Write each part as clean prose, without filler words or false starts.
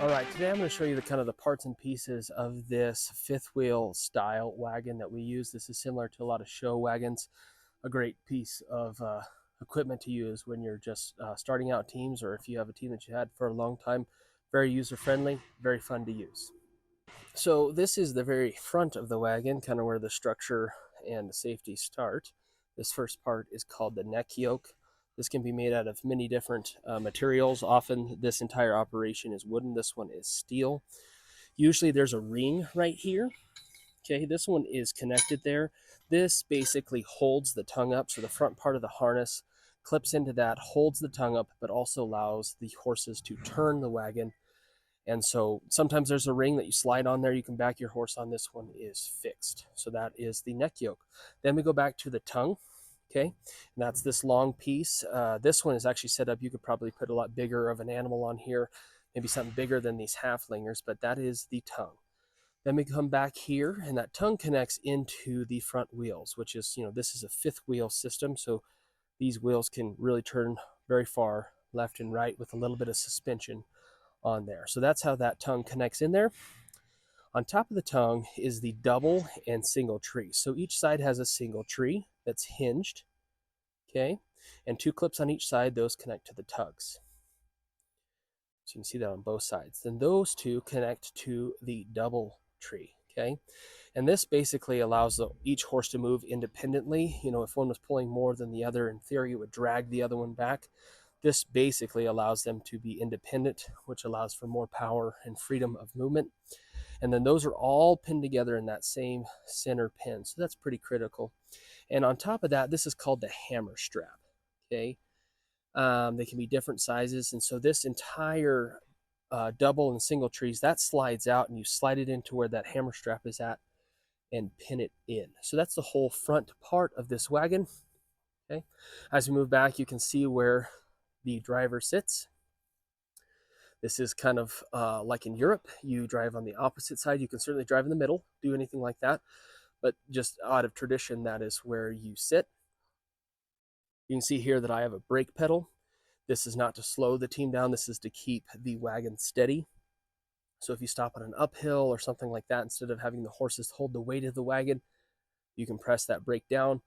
All right, today I'm going to show you the kind of the parts and pieces of this fifth wheel style wagon that we use. This is similar to a lot of show wagons, a great piece of equipment to use when you're just starting out teams, or if you have a team that you had for a long time. Very user friendly, very fun to use. So this is the very front of the wagon, kind of where the structure and the safety start. This first part is called the neck yoke. This can be made out of many different materials. Often this entire operation is wooden. This one is steel. Usually there's a ring right here. Okay, this one is connected there. This basically holds the tongue up. So the front part of the harness clips into that, holds the tongue up, but also allows the horses to turn the wagon. And so sometimes there's a ring that you slide on there. You can back your horse on. This one is fixed. So that is the neck yoke. Then we go back to the tongue. Okay, and that's this long piece. This one is actually set up. You could probably put a lot bigger of an animal on here, maybe something bigger than these halflingers, but that is the tongue. Then we come back here, and that tongue connects into the front wheels, which is, this is a fifth wheel system. So these wheels can really turn very far left and right with a little bit of suspension on there. So that's how that tongue connects in there. On top of the tongue is the double and single tree. So each side has a single tree that's hinged, okay? And two clips on each side, those connect to the tugs. So you can see that on both sides. Then those two connect to the double tree, okay? And this basically allows each horse to move independently. If one was pulling more than the other, in theory, it would drag the other one back. This basically allows them to be independent, which allows for more power and freedom of movement. And then those are all pinned together in that same center pin. So that's pretty critical. And on top of that, this is called the hammer strap. Okay. They can be different sizes. And so this entire double and single trees, that slides out and you slide it into where that hammer strap is at and pin it in. So that's the whole front part of this wagon. Okay. As we move back, you can see where the driver sits. This is kind of like in Europe. You drive on the opposite side. You can certainly drive in the middle, do anything like that. But just out of tradition, that is where you sit. You can see here that I have a brake pedal. This is not to slow the team down. This is to keep the wagon steady. So if you stop on an uphill or something like that, instead of having the horses hold the weight of the wagon, you can press that brake down.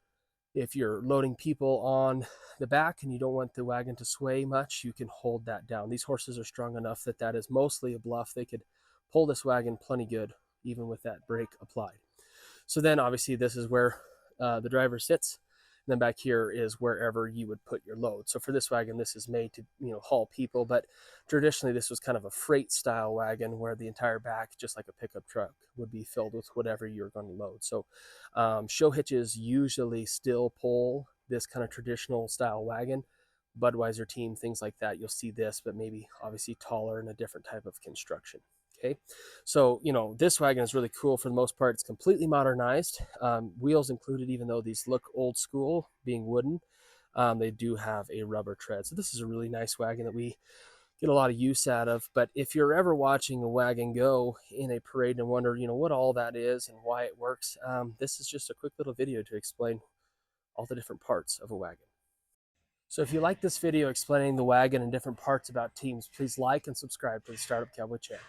If you're loading people on the back and you don't want the wagon to sway much, you can hold that down. These horses are strong enough that that is mostly a bluff. They could pull this wagon plenty good, even with that brake applied. So then obviously this is where the driver sits. And then back here is wherever you would put your load. So for this wagon, this is made to haul people, but traditionally this was kind of a freight style wagon where the entire back, just like a pickup truck, would be filled with whatever you're going to load. So show hitches usually still pull this kind of traditional style wagon. Budweiser team, things like that, you'll see this, but maybe obviously taller and a different type of construction. Okay, so this wagon is really cool for the most part. It's completely modernized, wheels included, even though these look old school being wooden. They do have a rubber tread. So this is a really nice wagon that we get a lot of use out of. But if you're ever watching a wagon go in a parade and wonder, what all that is and why it works, this is just a quick little video to explain all the different parts of a wagon. So if you like this video explaining the wagon and different parts about teams, please like and subscribe to the Startup Cowboy channel.